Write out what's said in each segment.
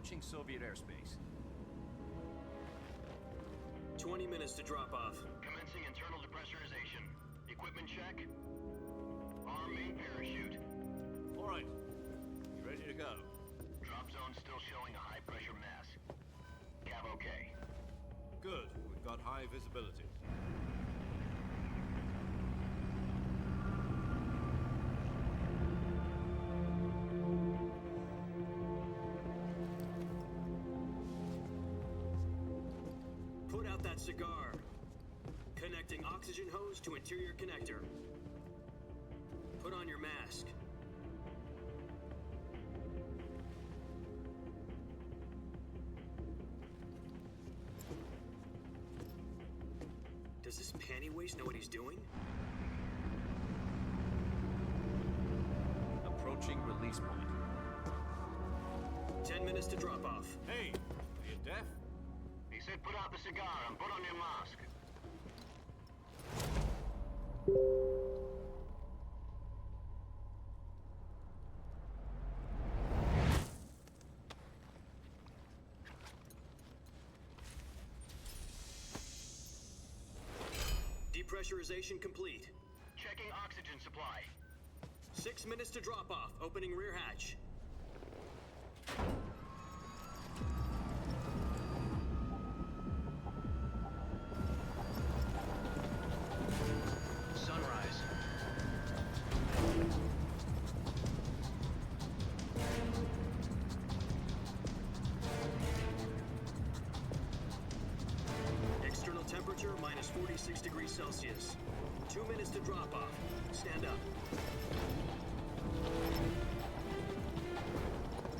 approaching Soviet airspace. 20 minutes to drop off. Commencing internal depressurization. Equipment check. Arm main parachute. All right. You ready to go? Drop zone still showing a high pressure mass. Cav okay. Good. We've got high visibility. Put out that cigar. Connecting oxygen hose to interior connector. Put on your mask. Does this panty waste know what he's doing? Approaching release point. 10 minutes to drop off. Hey, are you deaf? He said put out the cigar and put on your mask. Depressurization complete. Checking oxygen supply. 6 minutes to drop off. Opening rear hatch. Sunrise. External temperature minus 46 degrees Celsius. 2 minutes to drop off. Stand up.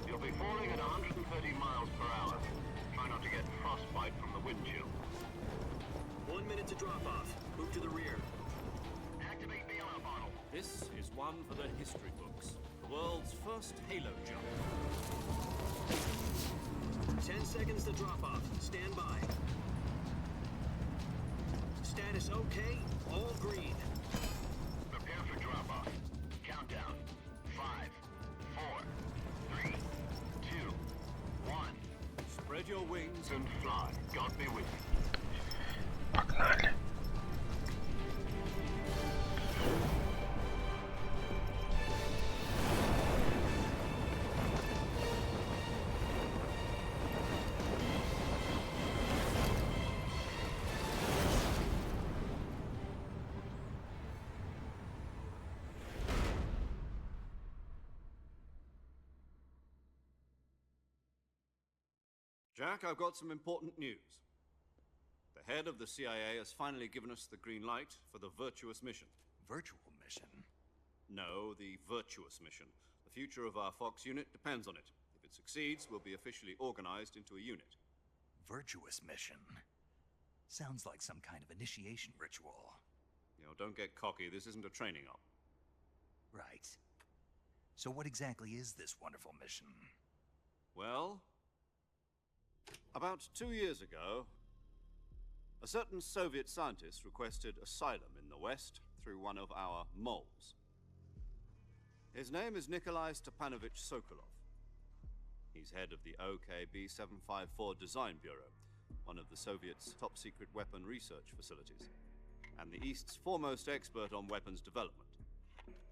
You'll be falling at 130 miles per hour. Try not to get frostbite from the wind chill. 1 minute to drop off. Move to the rear. Activate bailout bottle. This is one for the history books. The world's first halo jump. 10 seconds to drop off. Stand by. Status okay. All green. Prepare for drop-off. Countdown. 5, 4, 3, 2, 1. Spread your wings And fly. God be with you. Погнали. Jack, I've got some important news. The head of the CIA has finally given us the green light for the virtuous mission. Virtual mission? No, the virtuous mission. The future of our Fox unit depends on it. If it succeeds, we'll be officially organized into a unit. Virtuous mission? Sounds like some kind of initiation ritual. You know, don't get cocky. This isn't a training op. Right. So what exactly is this wonderful mission? Well, about 2 years ago, a certain Soviet scientist requested asylum in the West through one of our moles. His name is Nikolai Stepanovich Sokolov. He's head of the OKB-754 Design Bureau, one of the Soviets' top-secret weapon research facilities, and the East's foremost expert on weapons development.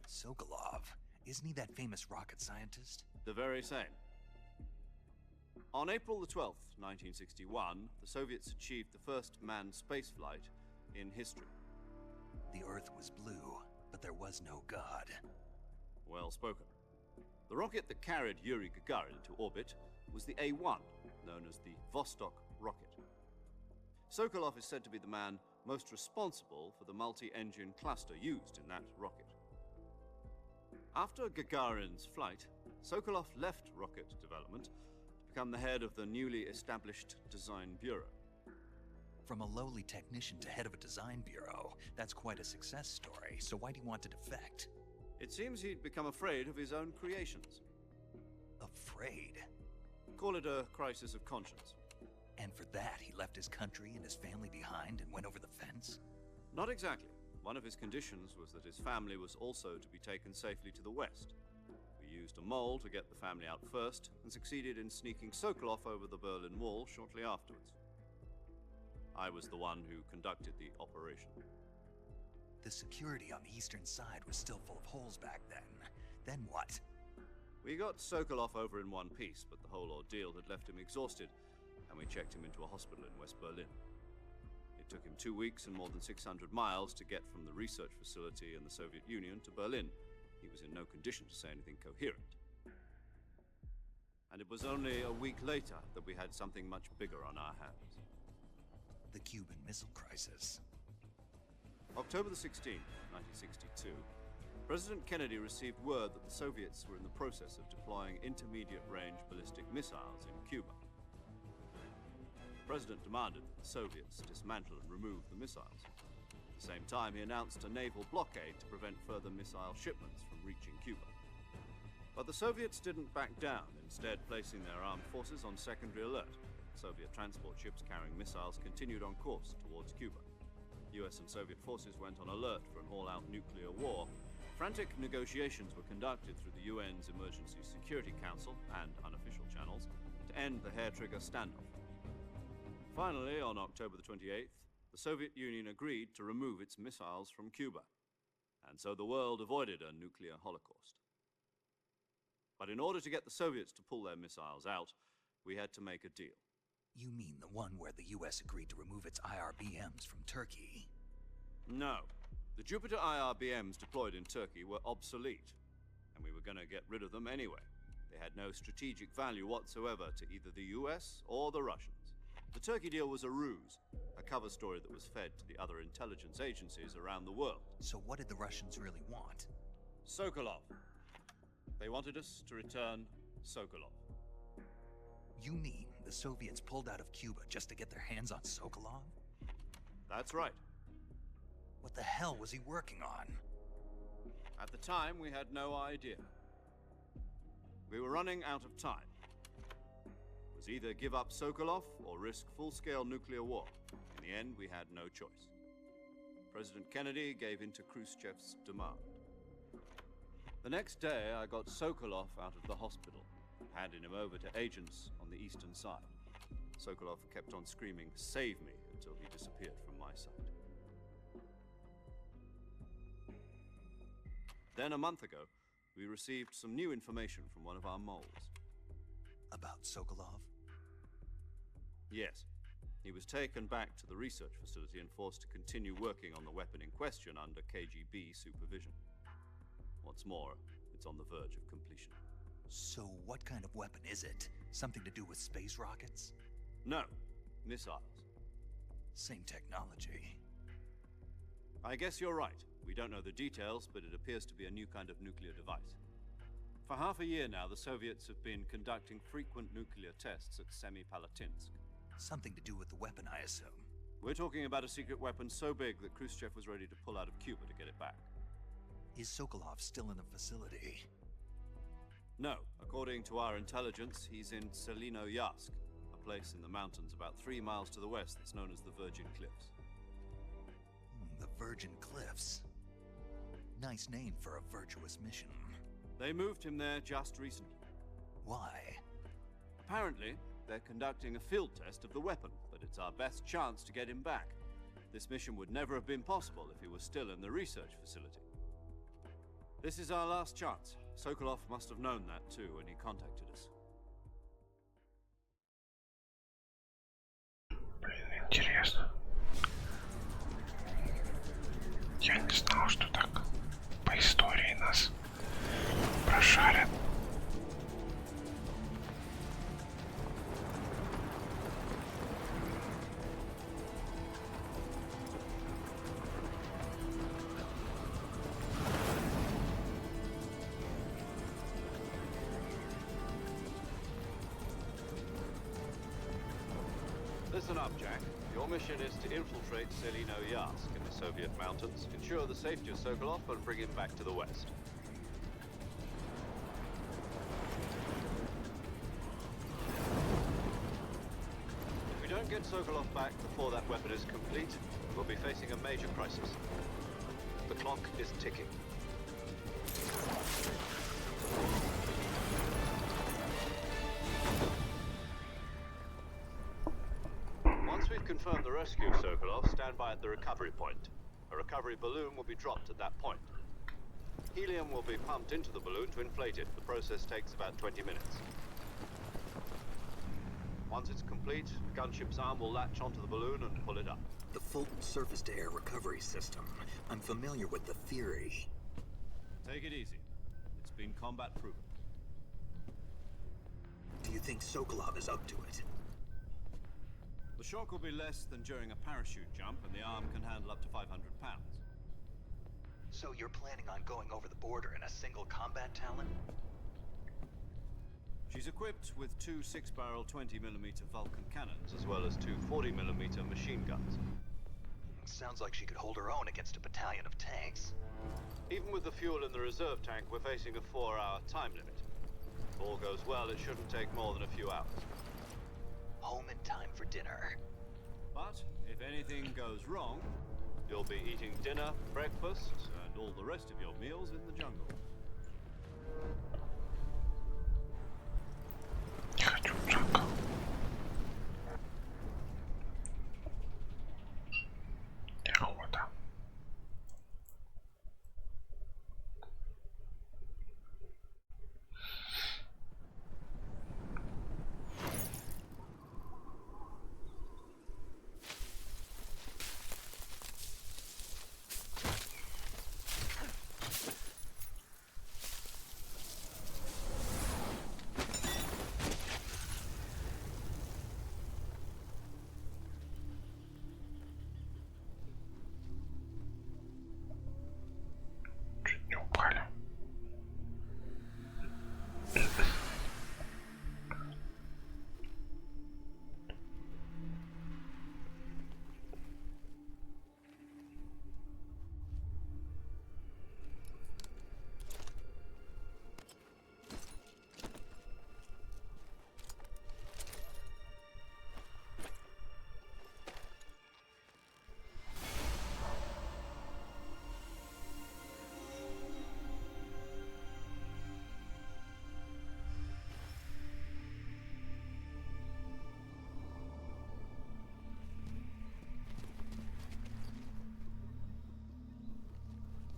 Sokolov? Isn't he that famous rocket scientist? The very same. On April the 12th, 1961, the Soviets achieved the first manned spaceflight in history. The Earth was blue, but there was no God. Well spoken. The rocket that carried Yuri Gagarin to orbit was the A-1, known as the Vostok rocket. Sokolov is said to be the man most responsible for the multi-engine cluster used in that rocket. After Gagarin's flight, Sokolov left rocket development to become the head of the newly established Design Bureau. From a lowly technician to head of a design bureau, that's quite a success story, so why do you want to defect? It seems he'd become afraid of his own creations. Afraid? Call it a crisis of conscience. And for that, he left his country and his family behind and went over the fence? Not exactly. One of his conditions was that his family was also to be taken safely to the West. We used a mole to get the family out first and succeeded in sneaking Sokolov over the Berlin Wall shortly afterwards. I was the one who conducted the operation. The security on the eastern side was still full of holes back then. Then what? We got Sokolov over in one piece, but the whole ordeal had left him exhausted, and we checked him into a hospital in West Berlin. It took him 2 weeks and more than 600 miles to get from the research facility in the Soviet Union to Berlin. He was in no condition to say anything coherent. And it was only a week later that we had something much bigger on our hands. The Cuban Missile Crisis. October the 16th, 1962, President Kennedy received word that the Soviets were in the process of deploying intermediate-range ballistic missiles in Cuba. The President demanded that the Soviets dismantle and remove the missiles. At the same time, he announced a naval blockade to prevent further missile shipments from reaching Cuba. But the Soviets didn't back down, instead placing their armed forces on secondary alert. Soviet transport ships carrying missiles continued on course towards Cuba. US and Soviet forces went on alert for an all-out nuclear war. Frantic negotiations were conducted through the UN's Emergency Security Council and unofficial channels to end the hair-trigger standoff. Finally, on October the 28th, the Soviet Union agreed to remove its missiles from Cuba, and so the world avoided a nuclear holocaust. But in order to get the Soviets to pull their missiles out, we had to make a deal. You mean the one where the US agreed to remove its IRBMs from Turkey? No. The Jupiter IRBMs deployed in Turkey were obsolete, and we were going to get rid of them anyway. They had no strategic value whatsoever to either the US or the Russians. The Turkey deal was a ruse, a cover story that was fed to the other intelligence agencies around the world. So what did the Russians really want? Sokolov. They wanted us to return Sokolov. You mean the Soviets pulled out of Cuba just to get their hands on Sokolov? That's right. What the hell was he working on? At the time, we had no idea. We were running out of time. It was either give up Sokolov or risk full-scale nuclear war. In the end, we had no choice. President Kennedy gave in to Khrushchev's demand. The next day, I got Sokolov out of the hospital, handing him over to agents on the eastern side. Sokolov kept on screaming, "Save me," until he disappeared from my sight. Then a month ago, we received some new information from one of our moles. About Sokolov? Yes. He was taken back to the research facility and forced to continue working on the weapon in question under KGB supervision. What's more, it's on the verge of completion. So what kind of weapon is it? Something to do with space rockets? No, missiles. Same technology. I guess you're right. We don't know the details, but it appears to be a new kind of nuclear device. For half a year now, the Soviets have been conducting frequent nuclear tests at Semipalatinsk. Something to do with the weapon, I assume. We're talking about a secret weapon so big that Khrushchev was ready to pull out of Cuba to get it back. Is Sokolov still in the facility? No. According to our intelligence, he's in Selino-Yarsk, a place in the mountains about 3 miles to the west that's known as the Virgin Cliffs. The Virgin Cliffs. Nice name for a virtuous mission. They moved him there just recently. Why? Apparently, they're conducting a field test of the weapon, but it's our best chance to get him back. This mission would never have been possible if he was still in the research facility. This is our last chance. Sokolov must have known that too when he contacted us. Блин, интересно. Я не знал, что так по истории нас прошарят. Listen up, Jack. Your mission is to infiltrate Selino-Yarsk in the Soviet mountains, ensure the safety of Sokolov, and bring him back to the west. If we don't get Sokolov back before that weapon is complete, we'll be facing a major crisis. The clock is ticking. confirmed the rescue, Sokolov. Stand by at the recovery point. A recovery balloon will be dropped at that point. Helium will be pumped into the balloon to inflate it. The process takes about 20 minutes. Once it's complete, the gunship's arm will latch onto the balloon and pull it up. The Fulton surface-to-air recovery system. I'm familiar with the theory. Take it easy. It's been combat proven. Do you think Sokolov is up to it? The shock will be less than during a parachute jump, and the arm can handle up to 500 pounds. So you're planning on going over the border in a single combat Talon? She's equipped with two 6-barrel 20mm Vulcan cannons, as well as two 40mm machine guns. Sounds like she could hold her own against a battalion of tanks. Even with the fuel in the reserve tank, we're facing a 4-hour time limit. If all goes well, it shouldn't take more than a few hours. Home in time for dinner. But if anything goes wrong, you'll be eating dinner, breakfast, and all the rest of your meals in the jungle. Не хочу в джангл. Охота. Чуть не упали.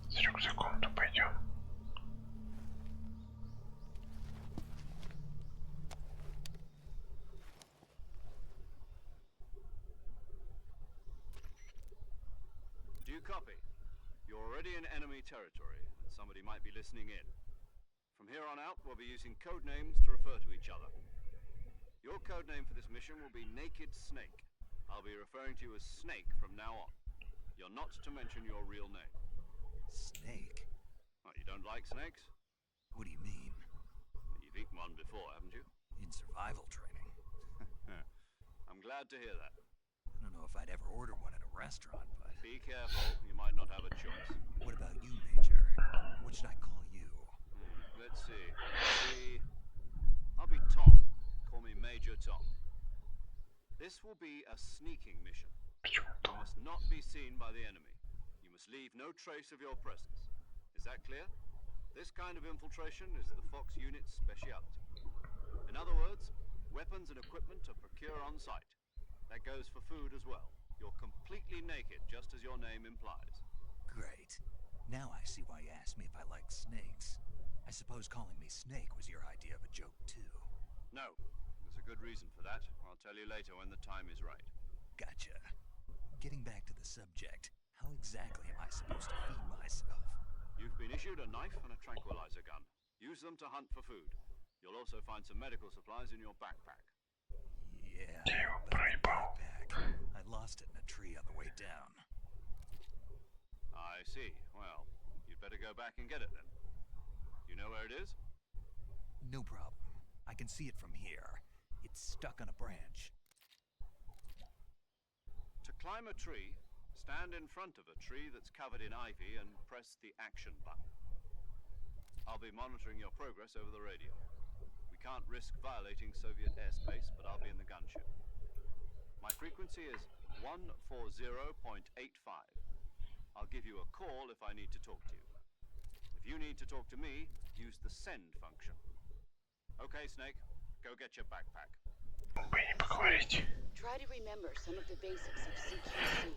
С рюкзаком-то пойдем. Do you copy? You're already in enemy territory, and somebody might be listening in. From here on out, we'll be using code names to refer to each other. Your code name for this mission will be Naked Snake. I'll be referring to you as Snake from now on. You're not to mention your real name. Snake? Oh, you don't like snakes? What do you mean? Well, you've eaten one before, haven't you? In survival training. I'm glad to hear that. I don't know if I'd ever order one at a restaurant, but... Be careful, you might not have a choice. What about you, Major? What should I call you? Let's see. I'll be Tom. Call me Major Tom. This will be a sneaking mission. Почему You то? must not be seen by the enemy. You must leave no trace of your presence. Is that clear? This kind of infiltration is the Fox unit's speciality. In other words, weapons and equipment are procured on site. That goes for food as well. You're completely naked, just as your name implies. Great. Now I see why you asked me if I liked snakes. I suppose calling me Snake was your idea of a joke, too. No, there's a good reason for that. I'll tell you later when the time is right. Gotcha. Getting back to the subject, how exactly am I supposed to feed myself? You've been issued a knife and a tranquilizer gun. Use them to hunt for food. You'll also find some medical supplies in your backpack. Yeah, Я его but the проебал. backpack. I lost it in a tree on the way down. I see. Well, you'd better go back and get it then. You know where it is? No problem. I can see it from here. It's stuck on a branch. To climb a tree, stand in front of a tree that's covered in ivy and press the action button. I'll be monitoring your progress over the radio. We can't risk violating Soviet airspace, but I'll be in the gunship. My frequency is 140.85. I'll give you a call if I need to talk to you. If you need to talk to me, use the send function. Okay, Snake, go get your backpack. Почему бы и не поговорить? Try to remember some of the basics of CQC.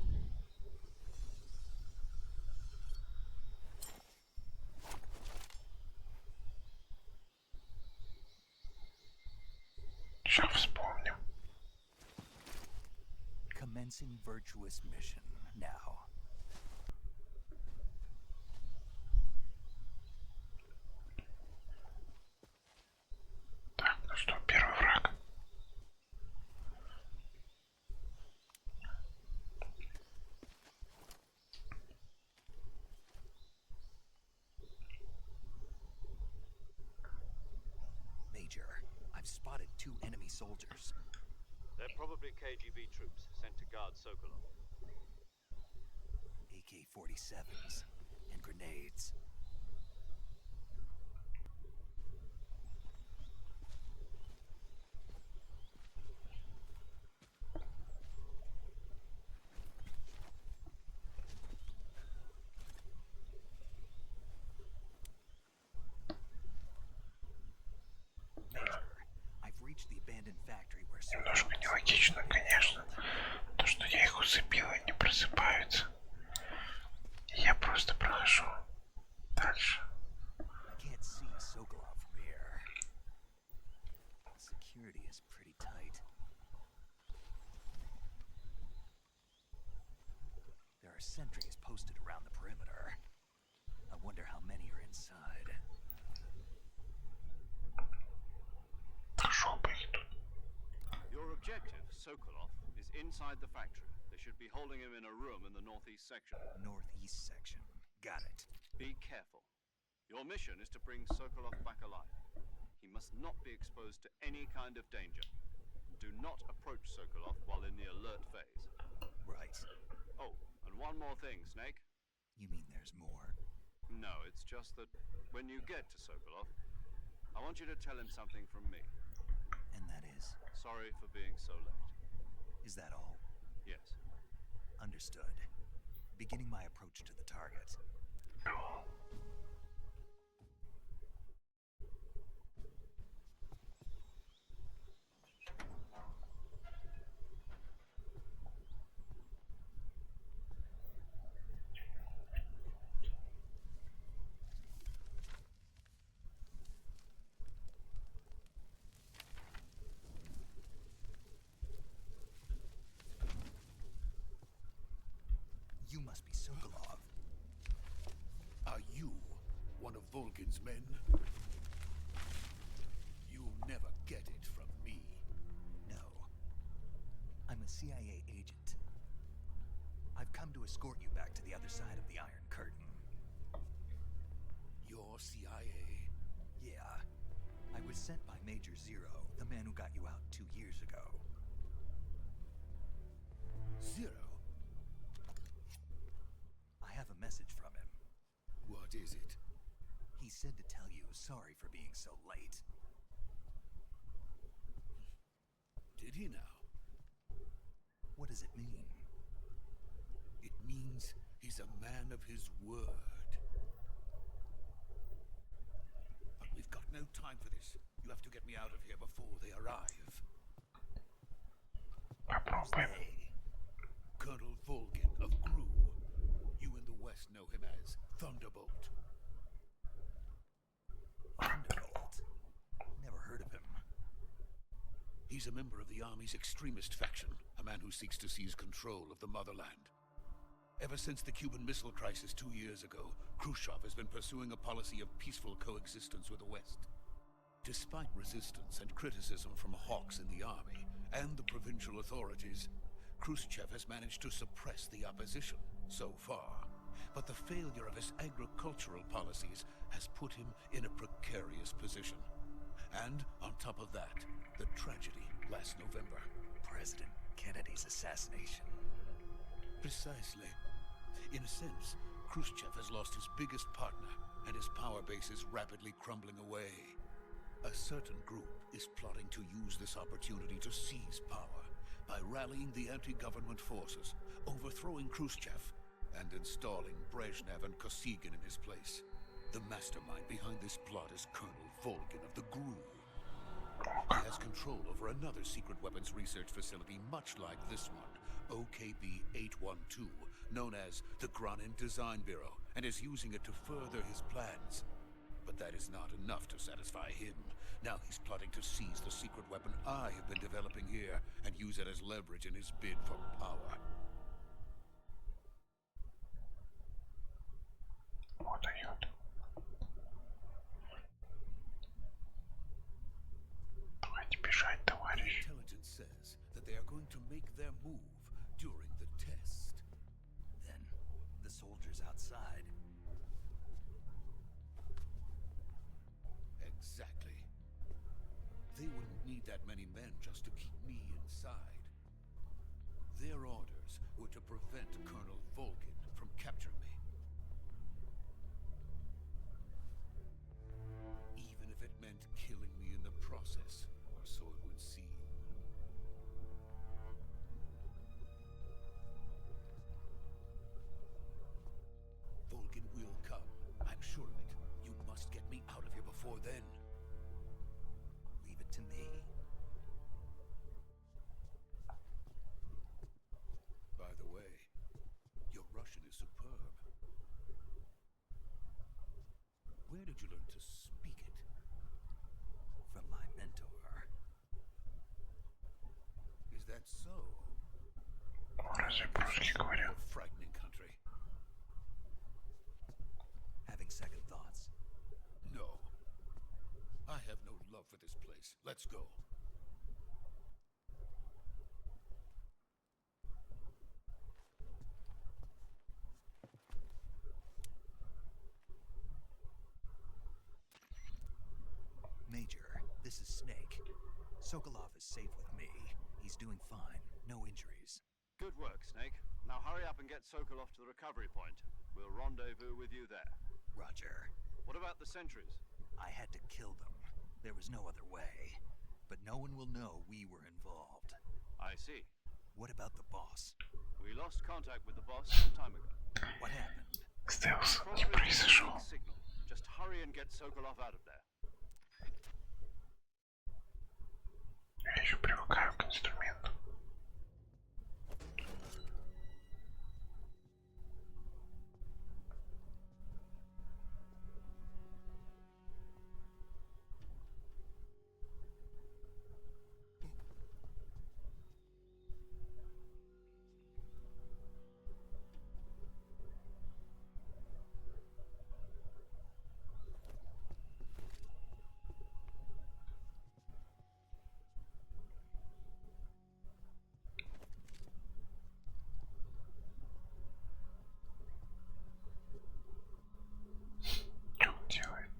Сейчас вспомним. Commencing virtuous mission now. Так, ну что, первый враг. Major, I've spotted 2 enemy soldiers. They're probably KGB troops sent to guard Sokolov. AK-47s and grenades. Major, I've reached the abandoned factory where Немножко нелогично, конечно. То, что я их усыпил и не просыпаются. Я просто прохожу дальше. I can't see Sokolov from here. Security is pretty tight. There are sentries posted around the perimeter. I wonder how many are inside. Пошел бы их тут. Your objective, Sokolov, is inside the factory. They should be holding him in a room in the northeast section. Northeast section. Got it. Be careful. Your mission is to bring Sokolov back alive. He must not be exposed to any kind of danger. Do not approach Sokolov while in the alert phase. Right. Oh, and one more thing, Snake. You mean there's more? No, it's just that when you get to Sokolov, I want you to tell him something from me. And that is? Sorry for being so late. Is that all? Yes. Understood. Beginning my approach to the target. You must be Sokolov. Are you one of Volgin's men? You'll never get it from me. No. I'm a CIA agent. I've come to escort you back to the other side of the Iron Curtain. You're CIA? Yeah. I was sent by Major Zero, the man who got you out 2 years ago. Zero? I have a message from him. What is it? He said to tell you sorry for being so late. Did he now? What does it mean? It means he's a man of his word. But we've got no time for this. You have to get me out of here before they arrive. Попробуем. Hey, Colonel Volgin of Gru. You in the West know him as Thunderbolt. Thunderbolt. Never heard of him. He's a member of the Army's extremist faction, a man who seeks to seize control of the motherland. Ever since the Cuban Missile Crisis 2 years ago, Khrushchev has been pursuing a policy of peaceful coexistence with the West. Despite resistance and criticism from hawks in the army and the provincial authorities, Khrushchev has managed to suppress the opposition so far. But the failure of his agricultural policies has put him in a precarious position. And on top of that, the tragedy last November. President Kennedy's assassination. Precisely. In a sense, Khrushchev has lost his biggest partner, and his power base is rapidly crumbling away. A certain group is plotting to use this opportunity to seize power by rallying the anti-government forces, overthrowing Khrushchev, and installing Brezhnev and Kosygin in his place. The mastermind behind this plot is Colonel Volgin of the GRU. He has control over another secret weapons research facility much like this one, OKB-812, known as the Granin Design Bureau, and is using it to further his plans. But that is not enough to satisfy him. Now he's plotting to seize the secret weapon I have been developing here and use it as leverage in his bid for power. Вот они вот. Давайте бежать, The товарищ. intelligence says that they are going to make their move during the test. Then, the soldiers outside. Exactly. They wouldn't need that many men just to keep me inside. Their orders were to prevent Colonel Volgin from capturing me. Even if it meant killing me in the process, or so it would seem. Volgin will come. I'm sure of it. You must get me out of here before then. Leave it to me. By the way, your Russian is superb. Where did you learn to speak it? From my mentor. Is that so? Разве по-русски говорю? A frightening country. Having second thoughts. No. I have no love for this place. Let's go. Major, this is Snake. Sokolov is safe with me. He's doing fine. No injuries. Good work, Snake. Now hurry up and get Sokolov to the recovery point. We'll rendezvous with you there. Roger. What about the sentries? I had to kill them. There was no other way. But no one will know we were involved. I see. What about the boss? We lost contact with the boss some time ago. What happened? Стелс не Probably произошел. a signal. Just hurry and get Sokolov out of there. Я еще привыкаю к инструменту. Что он делает?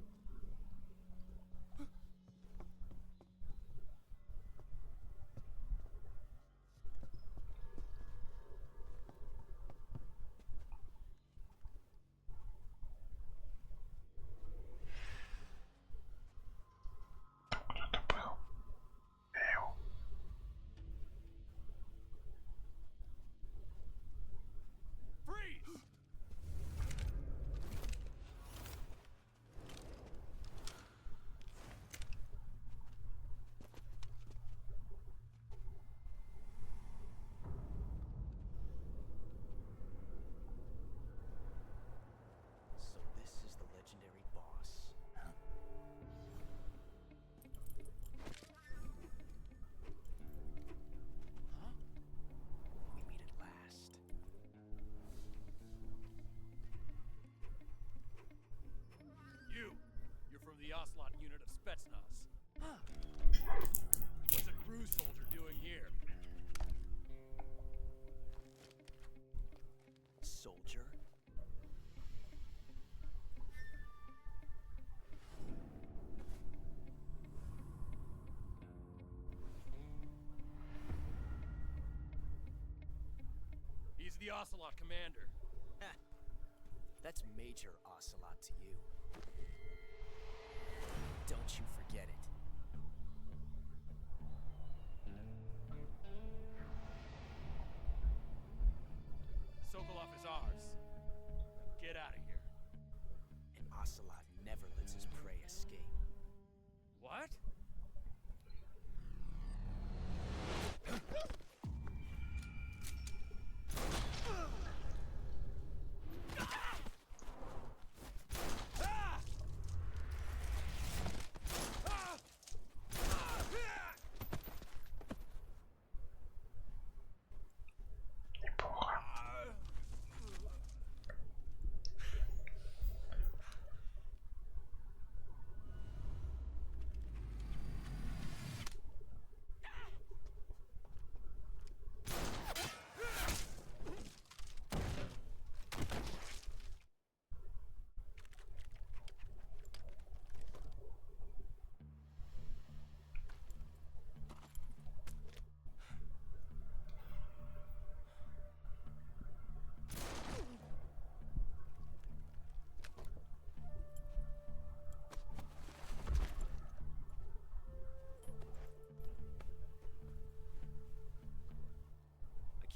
Там кто-то был. Эу. Freeze! So this is the legendary boss. Huh? We meet at last. You're from the Ocelot unit of Spetsnaz. Huh. What's a crew soldier doing here? Soldier? He's the Ocelot commander. That's Major Ocelot to you. Don't you forget it. Sokolov is ours. Now get out of here. And Ocelot never lets his prey escape. What?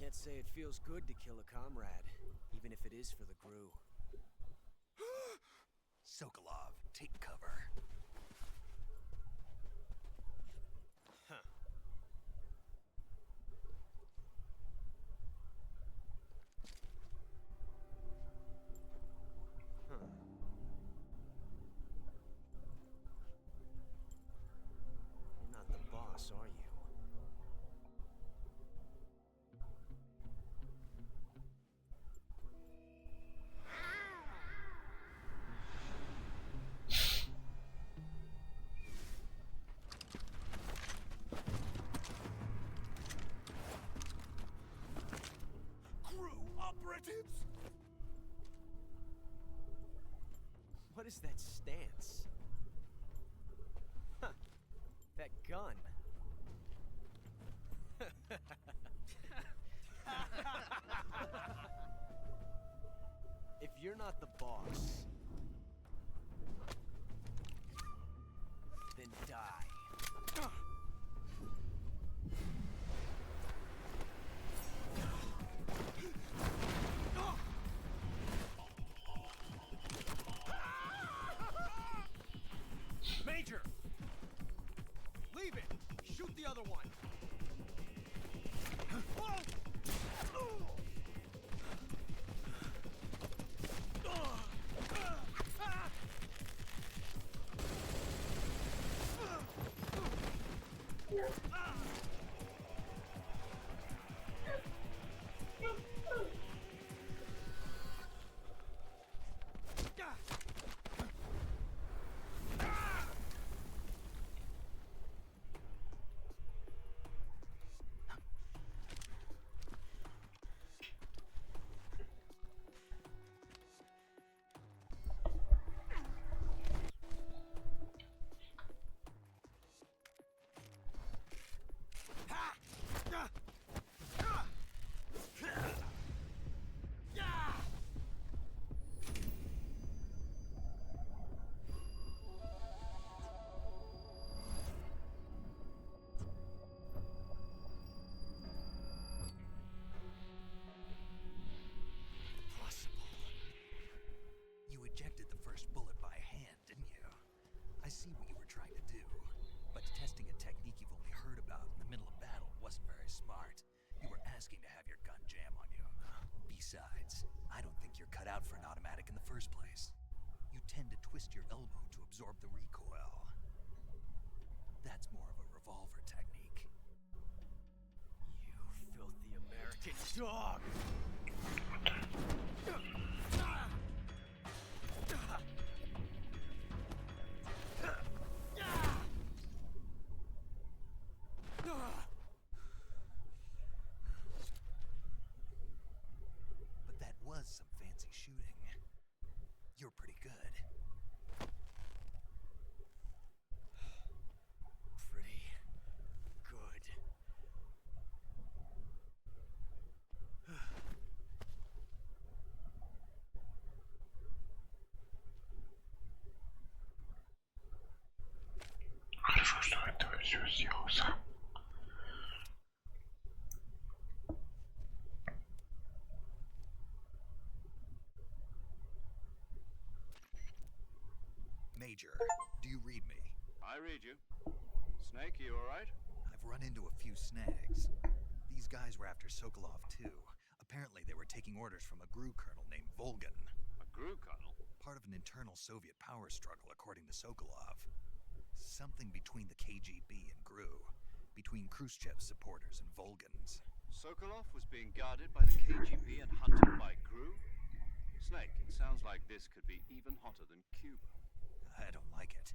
Can't say it feels good to kill a comrade, even if it is for the crew. Sokolov, take cover. Huh. Huh. You're not the boss, are you? Operatives! What is that stance? Huh. That gun. If you're not the boss, then die. Major! Leave it! Shoot the other one! You ejected the first bullet by hand, didn't you? I see what you were trying to do. But testing a technique you've only heard about in the middle of battle wasn't very smart. You were asking to have your gun jam on you. Besides, I don't think you're cut out for an automatic in the first place. You tend to twist your elbow to absorb the recoil. That's more of a revolver technique. You filthy American dog! But that was some fancy shooting. You're pretty good. Pretty good. Хорошо, что этого все сделал сам. Major, do you read me? I read you. Snake, you alright? I've run into a few snags. These guys were after Sokolov too. Apparently they were taking orders from a GRU colonel named Volgan. A GRU colonel? Part of an internal Soviet power struggle, according to Sokolov. Something between the KGB and GRU. Between Khrushchev's supporters and Volgan's. Sokolov was being guarded by the KGB and hunted by GRU? Snake, it sounds like this could be even hotter than Cuba. I don't like it.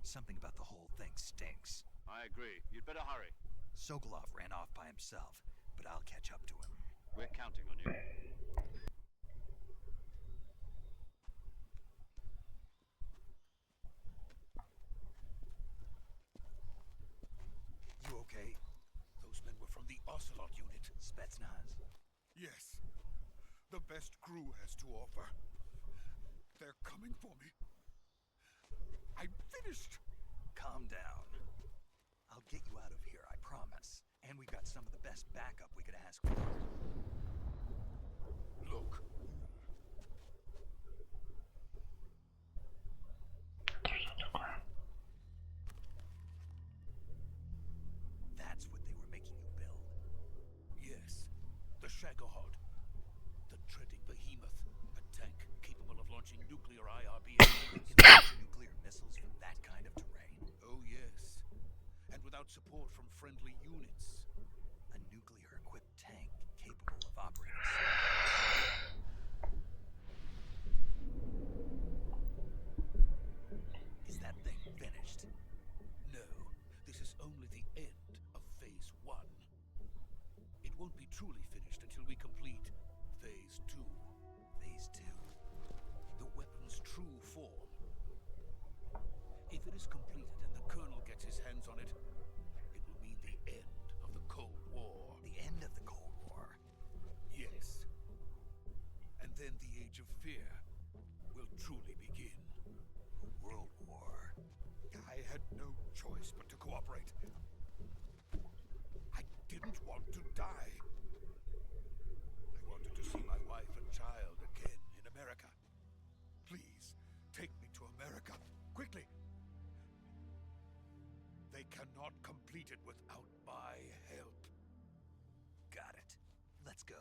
Something about the whole thing stinks. I agree. You'd better hurry. Sokolov ran off by himself, but I'll catch up to him. We're counting on you. You okay? Those men were from the Ocelot unit. Spetsnaz? Yes. The best crew has to offer. They're coming for me. I'm finished. Calm down. I'll get you out of here, I promise. And we got got some of the best backup we could ask for. Look. That's what they were making you build. Yes. The Shagohod. The treading behemoth. A tank capable of launching nuclear IRBs. Nuclear missiles from that kind of terrain? Oh, yes. And without support from friendly units. A nuclear-equipped tank capable of operating. Is that thing finished? No, this is only the end of Phase 1. It won't be truly finished until we complete Phase 2. Phase 2. The weapon's true form. If it is completed and the Colonel gets his hands on it, it will mean the end of the Cold War. The end of the Cold War? Yes. And then the Age of Fear will truly begin. A world war. I had no choice but to cooperate. I didn't want to die. I wanted to see my wife and child again in America. Please, take me to America. Quickly. They cannot complete it without my help. Got it. Let's go.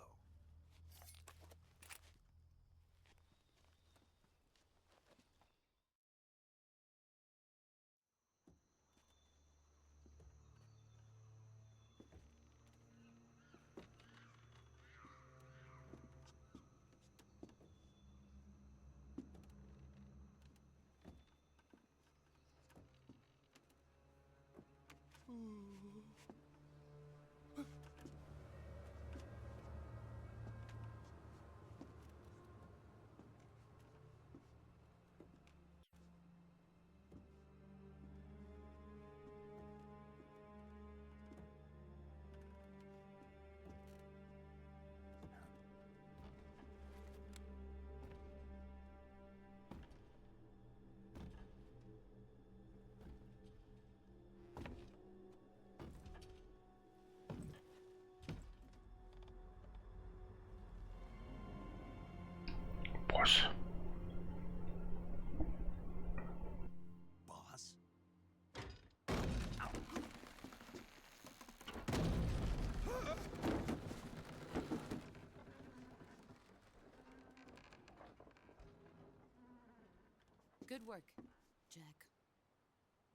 Boss. Boss? Good work, Jack.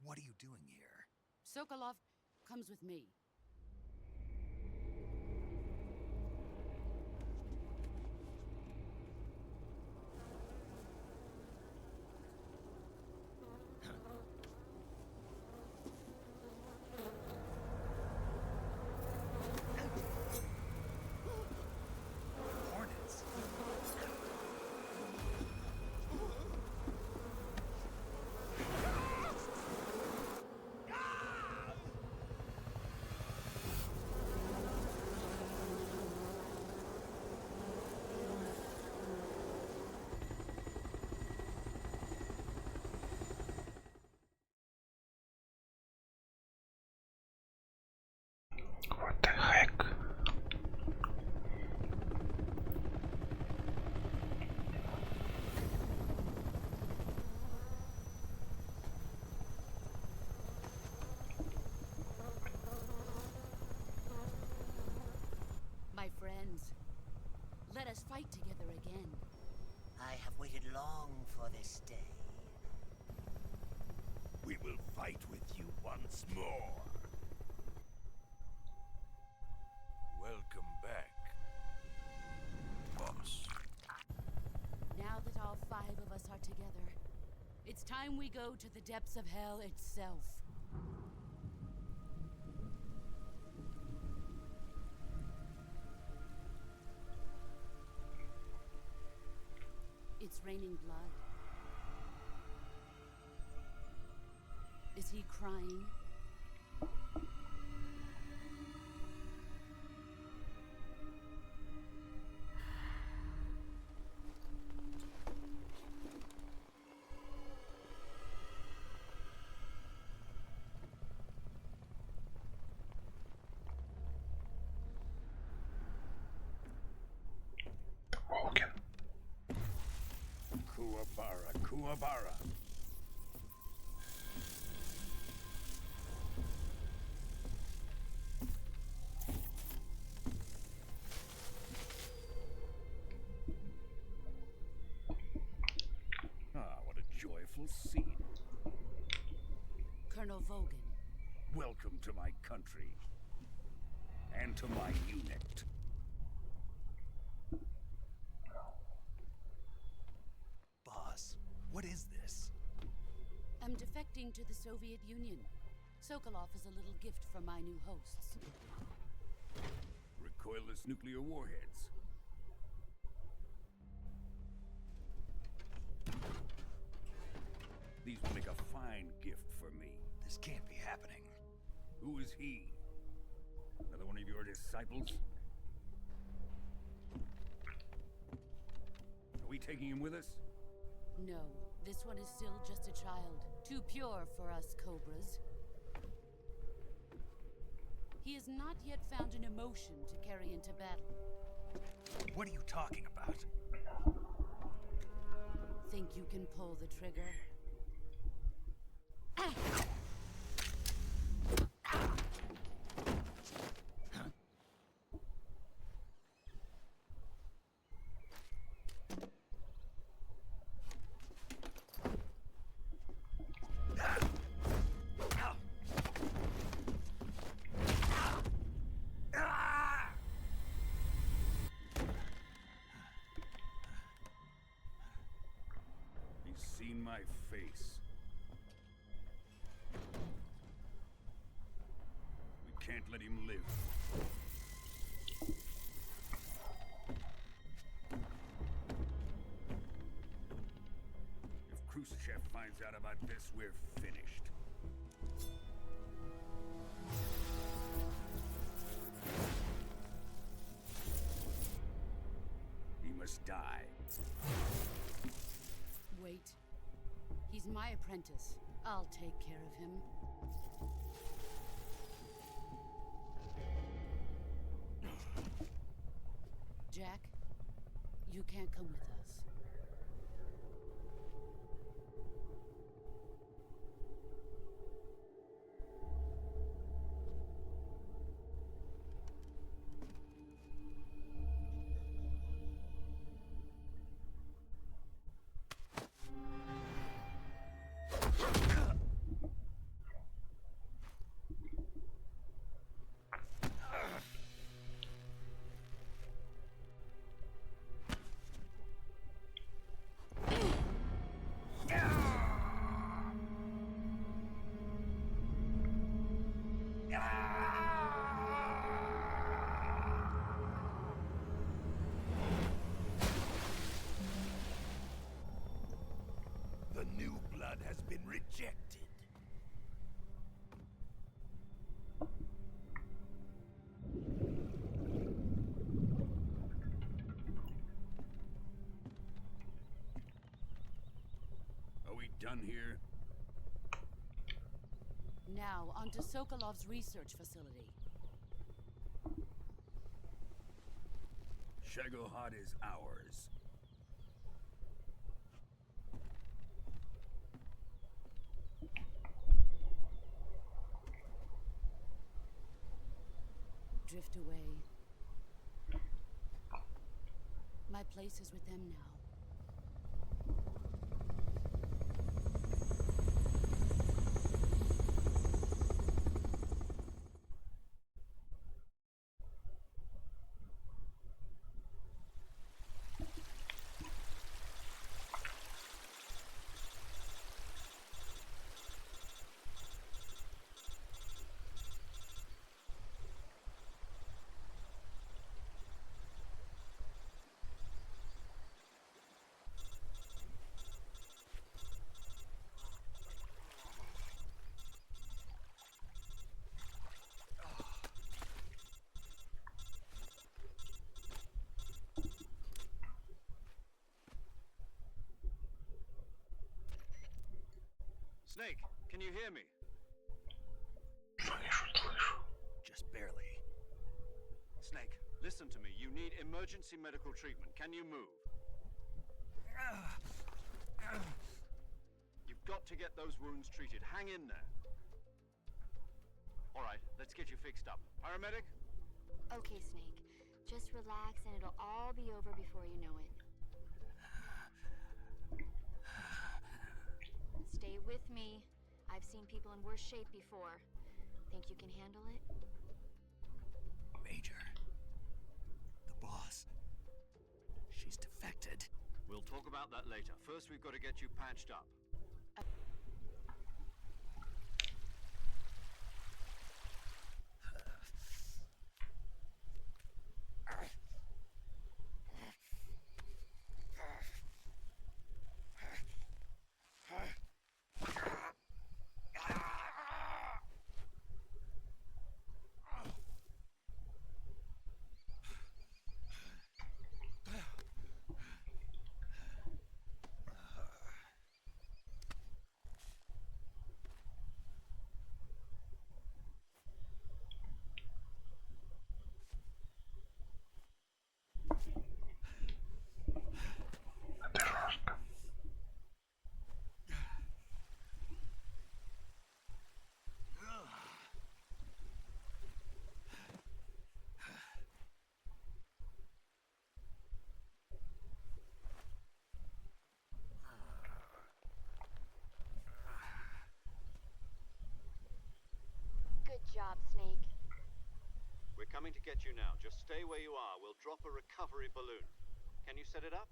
What are you doing here? Sokolov comes with me. Hornets. What the heck? My friends, let us fight together again. I have waited long for this day. We will fight with you once more. Welcome back, boss. Now that all 5 of us are together, it's time we go to the depths of hell itself. It's raining blood. Is he crying? Kuwabara. Ah, what a joyful scene. Colonel Vogan. Welcome to my country. And to my unit. Boss, what is this? I'm defecting to the Soviet Union. Sokolov is a little gift from my new hosts. Recoilless nuclear warheads. These will make a fine gift for me. This can't be happening. Who is he? Another one of your disciples? Are we taking him with us? No, this one is still just a child. Too pure for us Cobras. He has not yet found an emotion to carry into battle. What are you talking about? Think you can pull the trigger? He's seen my face. We can't let him live. If Khrushchev finds out about this, we're finished. He must die. Wait. He's my apprentice. I'll take care of him. Jack, you can't come with us. The new blood has been rejected. Are we done here? Now, onto Sokolov's research facility. Shagohod is ours. Drift away. My place is with them now. Snake, can you hear me? Just barely. Snake, listen to me. You need emergency medical treatment. Can you move? You've got to get those wounds treated. Hang in there. All right, let's get you fixed up. Paramedic? Okay, Snake. Just relax and it'll all be over before you know it. Stay with me. I've seen people in worse shape before. Think you can handle it? Major. The boss. She's defected. We'll talk about that later. First, we've got to get you patched up. Это жестко. Good job, Snake. We're coming to get you now. Just stay where you are. We'll drop a recovery balloon. Can you set it up?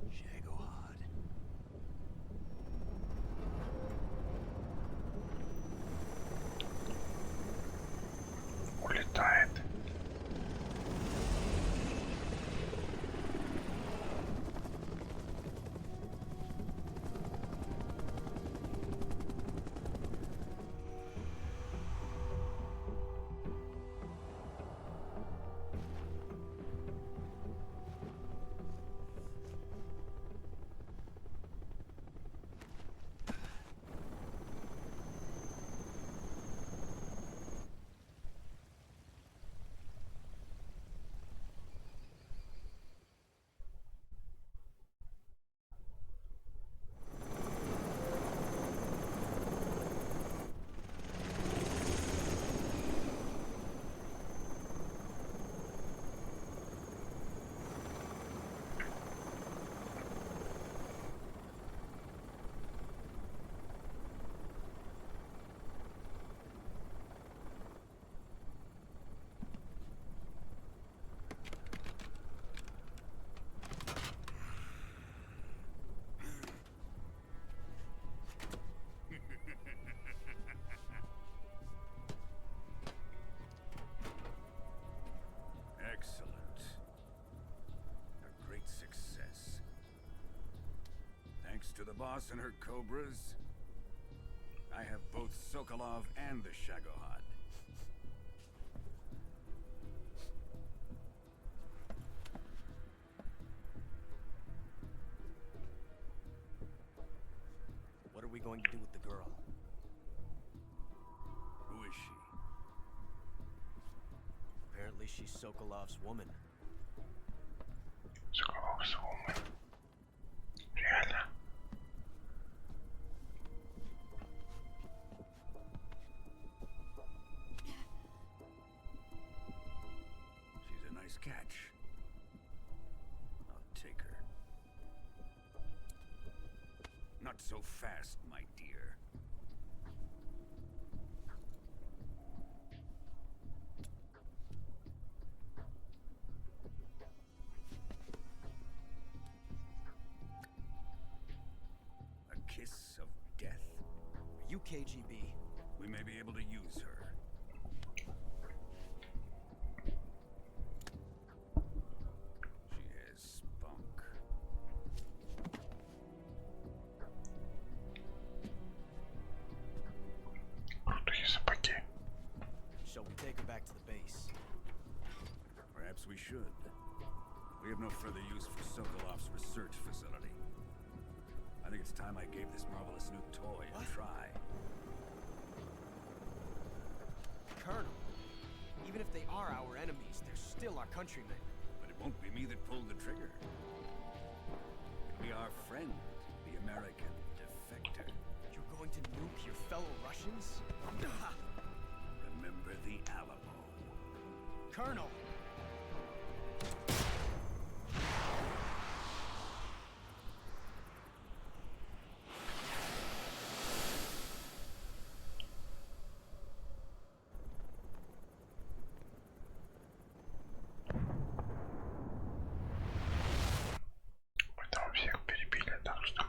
Shagohod. Улетает. Excellent. A great success. Thanks to the boss and her cobras, I have both Sokolov and the Shagohod. What are we going to do with the girl? Who is she? Apparently she's Sokolov's woman. Соколов умный. Реально. She's a nice catch. I'll take her. Not so fast, my dear. A kiss of death? Are you KGB? We may be able to use her. She has spunk. we should. We have no further use for Sokolov's research facility. I think it's time I gave this marvelous new toy a try. Colonel, even if they are our enemies, they're still our countrymen. But it won't be me that pulled the trigger. It'll be our friend, the American defector. You're going to nuke your fellow Russians? Remember the Alamo. Colonel! Мы там всех перебили, так что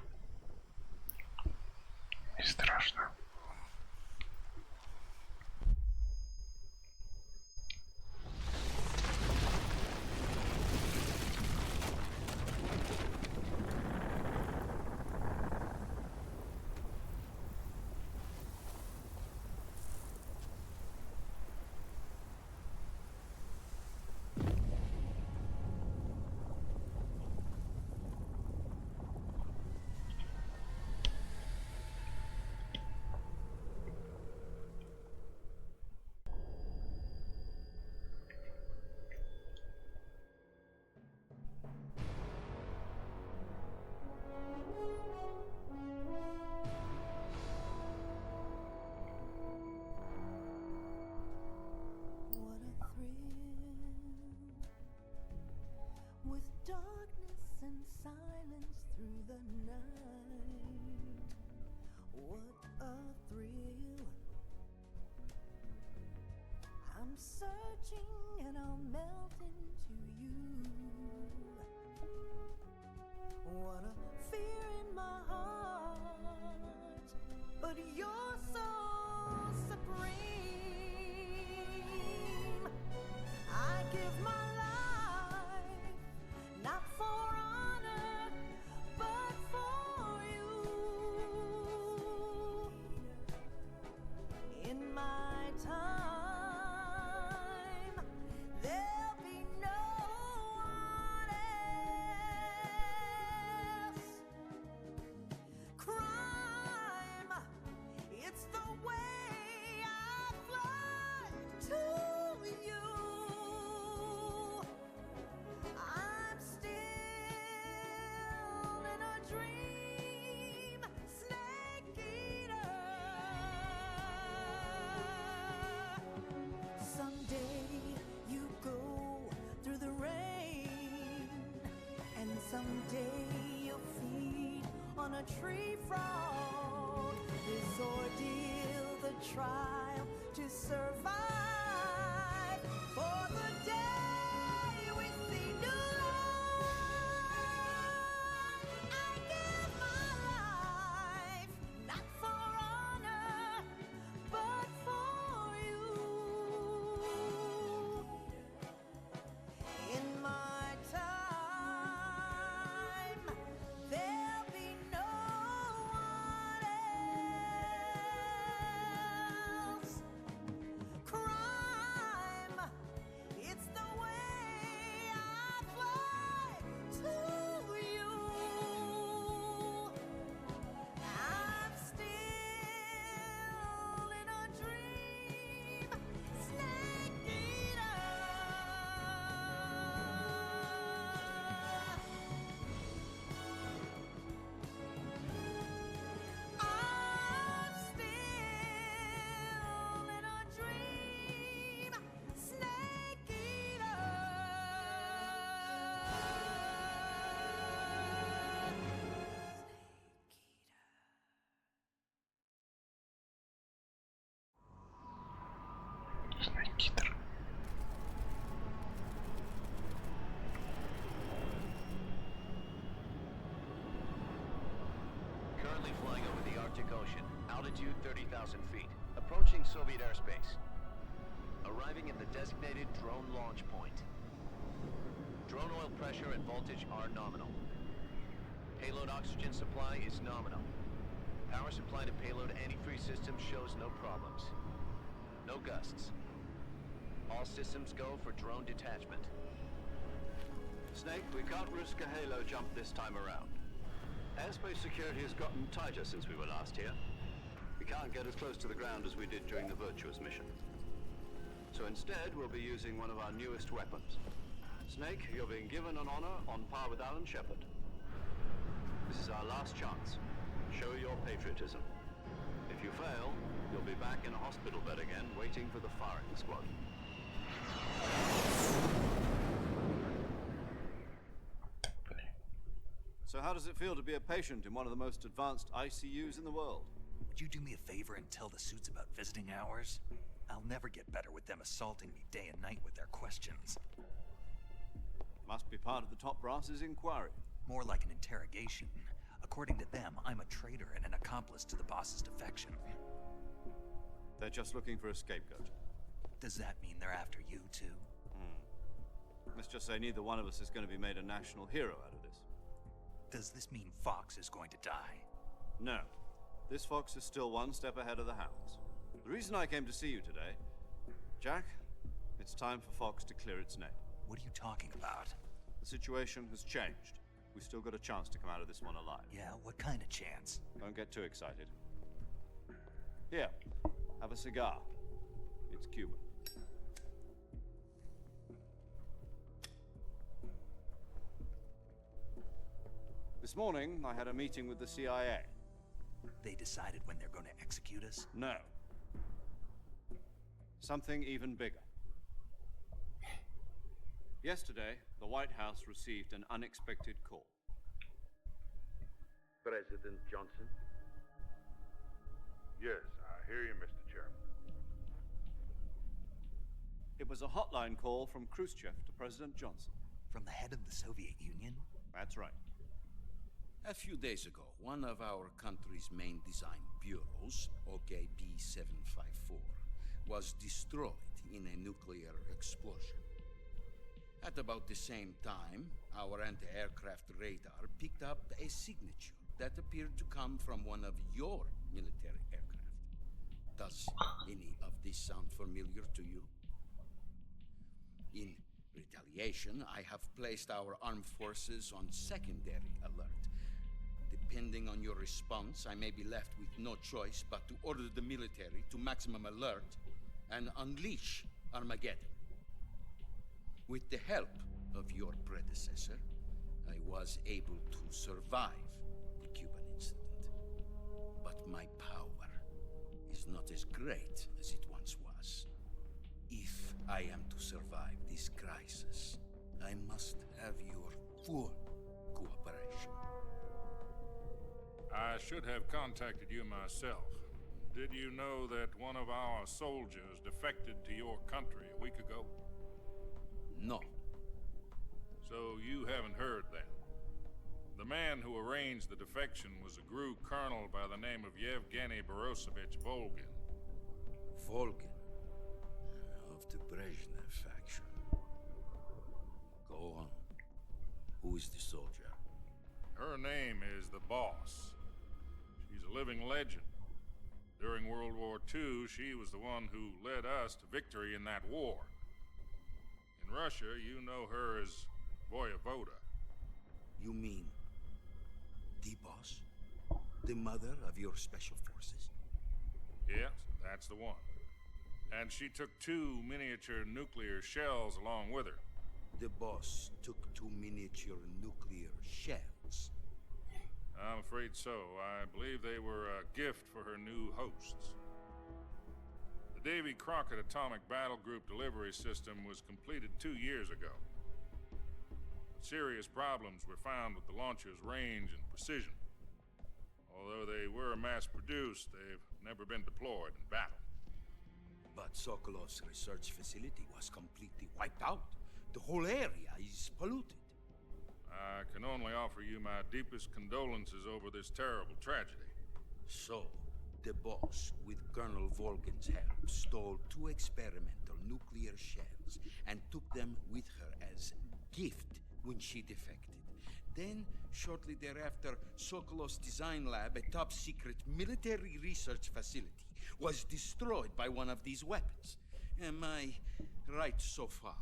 не страшно. With darkness and silence through the night, what a thrill. I'm searching and I'll melt into you. What a fear in my heart, but you're so supreme. I give my life not for honor, but for you. In my time, there'll be no one else. Crime, it's the way I fly to you. I'm still in a dream, snake eater. Someday you go through the rain, and someday you'll feed on a tree frog. This ordeal, the trial to survive for the day we see new light. I give my life not for honor, but for you. In my time, there'll be no one else. Crime, it's the way I fly to you. I'm still in a dream, snake eater. I'm still in a dream, snake eater. Snake Eater. Currently flying over the Arctic Ocean, altitude 30,000 feet, approaching Soviet airspace. Arriving at the designated drone launch point. Drone oil pressure and voltage are nominal. Payload oxygen supply is nominal. Power supply to payload antifreeze system shows no problems. No gusts. All systems go for drone detachment. Snake, we can't risk a halo jump this time around. Airspace security has gotten tighter since we were last here. We can't get as close to the ground as we did during the Virtuous mission. So instead, we'll be using one of our newest weapons. Snake, you're being given an honor on par with Alan Shepard. This is our last chance. Show your patriotism. If you fail, you'll be back in a hospital bed again, waiting for the firing squad. So how does it feel to be a patient in one of the most advanced ICUs in the world? Would you do me a favor and tell the suits about visiting hours? I'll never get better with them assaulting me day and night with their questions. Must be part of the top brass's inquiry. More like an interrogation. According to them, I'm a traitor and an accomplice to the boss's defection. They're just looking for a scapegoat. Does that mean they're after you, too? Let's just say neither one of us is going to be made a national hero out of this. Does this mean Fox is going to die? No. This fox is still one step ahead of the hounds. The reason I came to see you today, Jack, it's time for Fox to clear its name. What are you talking about? The situation has changed. We've still got a chance to come out of this one alive. Yeah, what kind of chance? Don't get too excited. Here, have a cigar. It's Cuban. This morning, I had a meeting with the CIA. They decided when they're going to execute us? No. Something even bigger. Yesterday, the White House received an unexpected call. President Johnson? Yes, I hear you, Mr. Chairman. It was a hotline call from Khrushchev to President Johnson. From the head of the Soviet Union? That's right. A few days ago, one of our country's main design bureaus, OKB-754, was destroyed in a nuclear explosion. At about the same time, our anti-aircraft radar picked up a signature that appeared to come from one of your military aircraft. Does any of this sound familiar to you? In retaliation, I have placed our armed forces on secondary alert. Depending on your response, I may be left with no choice but to order the military to maximum alert and unleash Armageddon. With the help of your predecessor, I was able to survive the Cuban incident. But my power is not as great as it once was. If I am to survive this crisis, I must have your full cooperation. I should have contacted you myself. Did you know that one of our soldiers defected to your country a week ago? No. So you haven't heard then. The man who arranged the defection was a GRU colonel by the name of Yevgeny Borosovich Volgin. Volgin? Of the Brezhnev faction. Go on. Who is the soldier? Her name is the Boss. She's a living legend. During World War II, she was the one who led us to victory in that war. In Russia, you know her as Voyevoda. You mean the Boss? The mother of your special forces? Yes, that's the one. And she took 2 miniature nuclear shells along with her. The Boss took 2 miniature nuclear shells? I'm afraid so. I believe they were a gift for her new hosts. The Davy Crockett Atomic Battle Group delivery system was completed 2 years ago. But serious problems were found with the launcher's range and precision. Although they were mass-produced, they've never been deployed in battle. But Sokolov's research facility was completely wiped out. The whole area is polluted. I can only offer you my deepest condolences over this terrible tragedy. So, the Boss, with Colonel Volgin's help, stole 2 experimental nuclear shells and took them with her as gift when she defected. Then, shortly thereafter, Sokolov's design lab, a top-secret military research facility, was destroyed by one of these weapons. Am I right so far?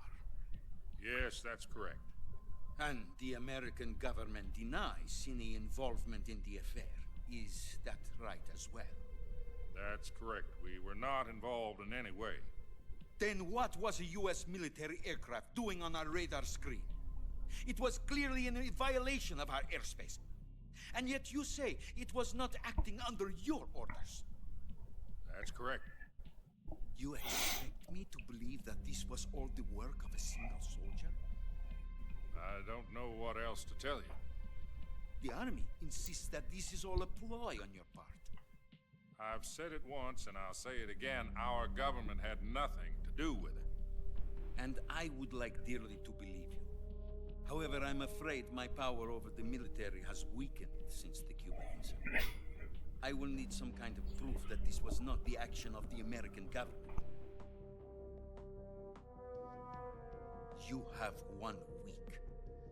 Yes, that's correct. And the American government denies any involvement in the affair. Is that right as well? That's correct. We were not involved in any way. Then what was a U.S. military aircraft doing on our radar screen? It was clearly in violation of our airspace. And yet you say it was not acting under your orders. That's correct. You expect me to believe that this was all the work of a single soldier? I don't know what else to tell you. The army insists that this is all a ploy on your part. I've said it once and I'll say it again. Our government had nothing to do with it. And I would like dearly to believe you. However, I'm afraid my power over the military has weakened since the Cuban incident. I will need some kind of proof that this was not the action of the American government. You have 1 week.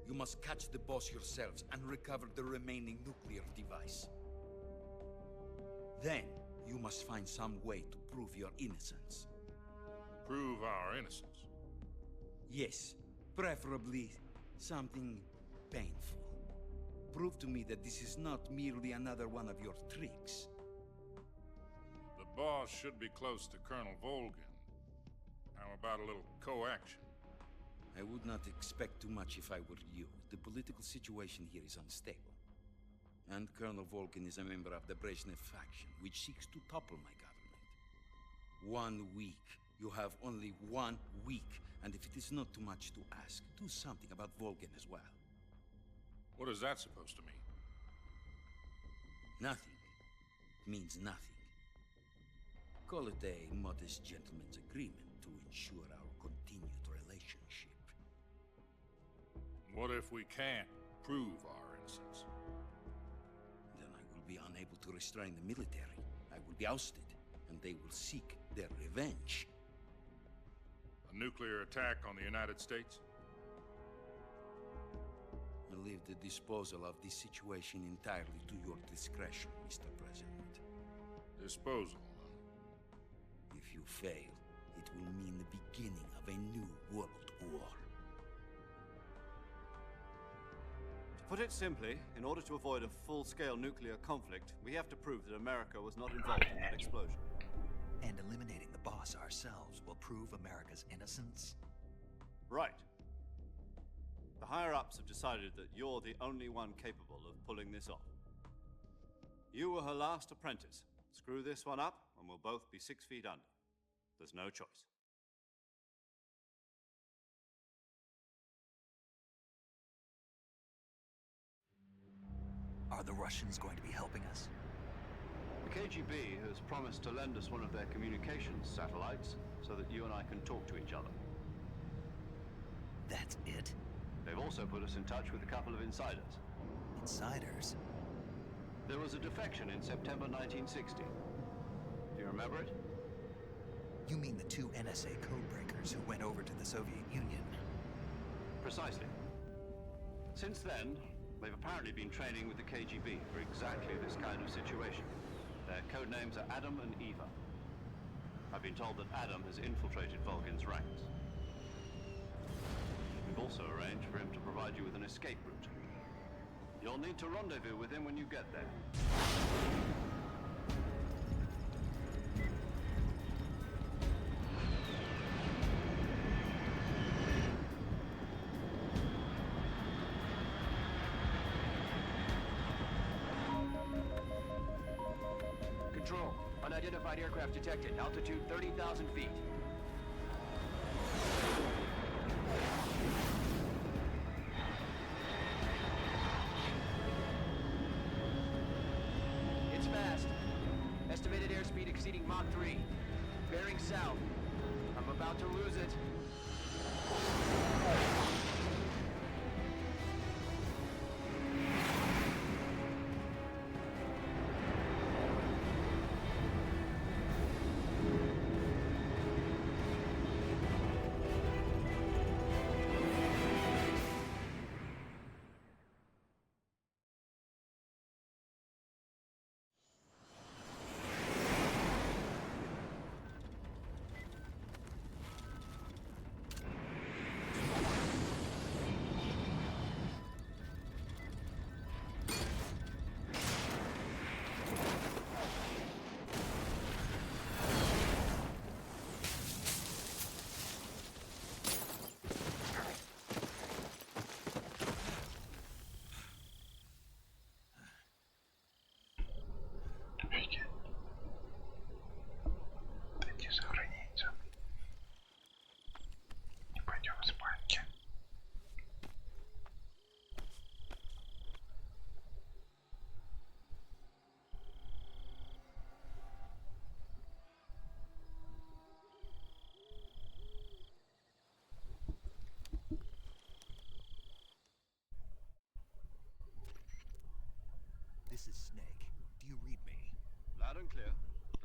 You must catch the boss yourselves and recover the remaining nuclear device. Then, you must find some way to prove your innocence. Prove our innocence? Yes, preferably something painful. Prove to me that this is not merely another one of your tricks. The boss should be close to Colonel Volgin. How about a little co-action? I would not expect too much if I were you. The political situation here is unstable. And Colonel Volgin is a member of the Brezhnev faction, which seeks to topple my government. 1 week. You have only 1 week. And if it is not too much to ask, do something about Volgin as well. What is that supposed to mean? Nothing. It means nothing. Call it a modest gentleman's agreement to ensure our continued relationship. What if we can't prove our innocence? Then I will be unable to restrain the military. I will be ousted, and they will seek their revenge. A nuclear attack on the United States? I leave the disposal of this situation entirely to your discretion, Mr. President. Disposal? If you fail, it will mean the beginning of a new world war. To put it simply, in order to avoid a full-scale nuclear conflict, we have to prove that America was not involved in that explosion. And eliminating the boss ourselves will prove America's innocence? Right. The higher-ups have decided that you're the only one capable of pulling this off. You were her last apprentice. Screw this one up, and we'll both be 6 feet under. There's no choice. Are the Russians going to be helping us? The KGB has promised to lend us one of their communications satellites so that you and I can talk to each other. That's it? They've also put us in touch with a couple of insiders. Insiders? There was a defection in September 1960. Do you remember it? You mean the 2 NSA codebreakers who went over to the Soviet Union? Precisely. Since then, they've apparently been training with the KGB for exactly this kind of situation. Their codenames are Adam and Eva. I've been told that Adam has infiltrated Volgin's ranks. We've also arranged for him to provide you with an escape route. You'll need to rendezvous with him when you get there. Control. Unidentified aircraft detected. Altitude 30,000 feet. It's fast. Estimated airspeed exceeding Mach 3. Bearing south. I'm about to lose it.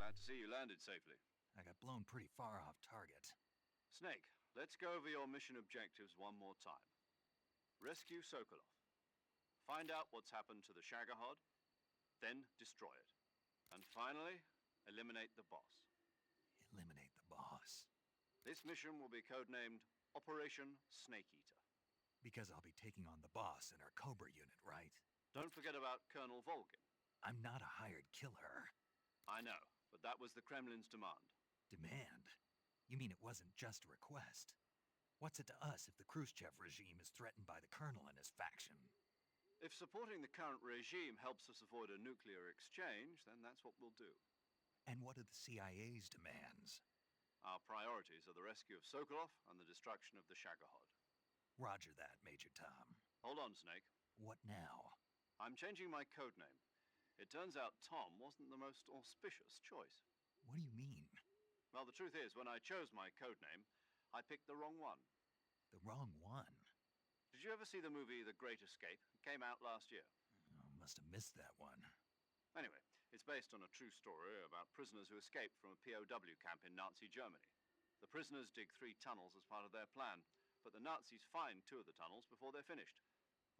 Glad to see you landed safely. I got blown pretty far off target. Snake, let's go over your mission objectives one more time. Rescue Sokolov. Find out what's happened to the Shagohod, then destroy it. And finally, eliminate the boss. Eliminate the boss. This mission will be codenamed Operation Snake Eater. Because I'll be taking on the boss in our Cobra unit, right? Don't forget about Colonel Volgin. I'm not a hired killer. I know, but that was the Kremlin's demand. Demand? You mean it wasn't just a request? What's it to us if the Khrushchev regime is threatened by the colonel and his faction? If supporting the current regime helps us avoid a nuclear exchange, then that's what we'll do. And what are the CIA's demands? Our priorities are the rescue of Sokolov and the destruction of the Shagohod. Roger that, Major Tom. Hold on, Snake. What now? I'm changing my codename. It turns out Tom wasn't the most auspicious choice. What do you mean? Well, the truth is, when I chose my codename, I picked the wrong one. The wrong one? Did you ever see the movie The Great Escape? It came out last year. Oh, must have missed that one. Anyway, it's based on a true story about prisoners who escaped from a POW camp in Nazi Germany. The prisoners dig 3 tunnels as part of their plan, but the Nazis find 2 of the tunnels before they're finished.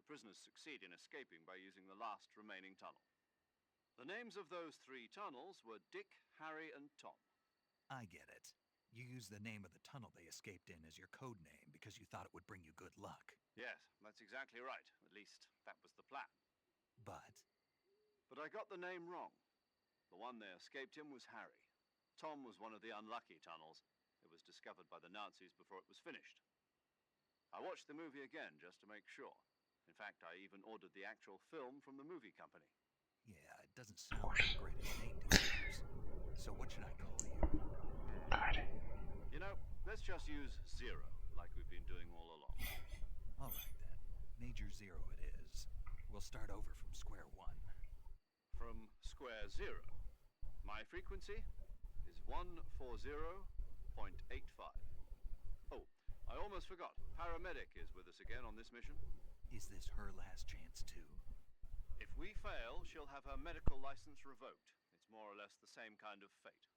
The prisoners succeed in escaping by using the last remaining tunnel. The names of those 3 tunnels were Dick, Harry, and Tom. I get it. You used the name of the tunnel they escaped in as your code name because you thought it would bring you good luck. Yes, that's exactly right. At least, that was the plan. But I got the name wrong. The one they escaped in was Harry. Tom was one of the unlucky tunnels. It was discovered by the Nazis before it was finished. I watched the movie again just to make sure. In fact, I even ordered the actual film from the movie company. yeah, it doesn't sound like the greatest name to use. So what should I call you? You know, let's just use Zero, like we've been doing all along. All right then. Major Zero it is. We'll start over from square one. From square zero. My frequency is 140.85. Oh, I almost forgot. Paramedic is with us again on this mission. Is this her last chance too? If we fail, she'll have her medical license revoked. It's more or less the same kind of fate.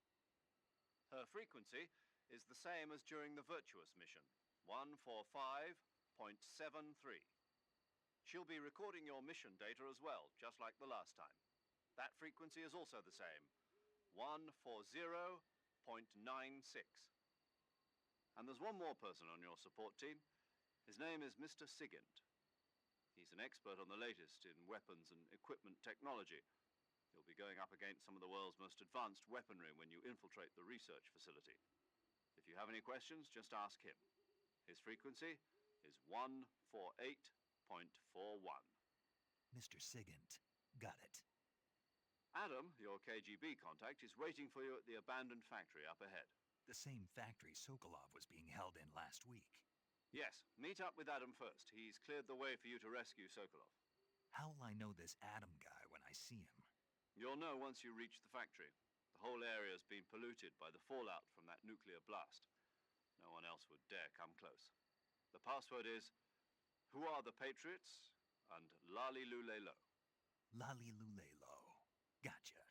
Her frequency is the same as during the Virtuous mission, 145.73. She'll be recording your mission data as well, just like the last time. That frequency is also the same, 140.96. And there's one more person on your support team. His name is Mr. Sigint. He's an expert on the latest in weapons and equipment technology. You'll be going up against some of the world's most advanced weaponry when you infiltrate the research facility. If you have any questions, just ask him. His frequency is 148.41. Mr. Sigint. Got it. Adam, your KGB contact, is waiting for you at the abandoned factory up ahead. The same factory Sokolov was being held in last week. Yes, meet up with Adam first. He's cleared the way for you to rescue Sokolov. How will I know this Adam guy when I see him? You'll know once you reach the factory. The whole area's been polluted by the fallout from that nuclear blast. No one else would dare come close. The password is, "Who are the Patriots?" and Lali Lule Lo. Lali Lule Lo. Gotcha.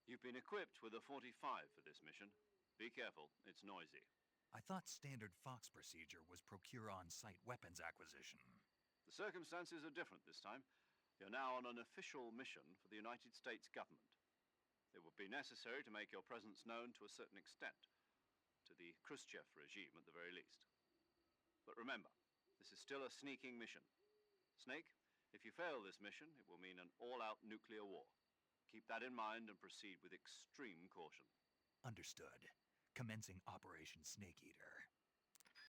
You've been equipped with a 45 for this mission. Be careful, it's noisy. I thought standard Fox procedure was procure on-site weapons acquisition. The circumstances are different this time. You're now on an official mission for the United States government. It would be necessary to make your presence known to a certain extent, to the Khrushchev regime at the very least. But remember, this is still a sneaking mission. Snake, if you fail this mission, it will mean an all-out nuclear war. Keep that in mind and proceed with extreme caution. Understood. Commencing Operation Snake Eater.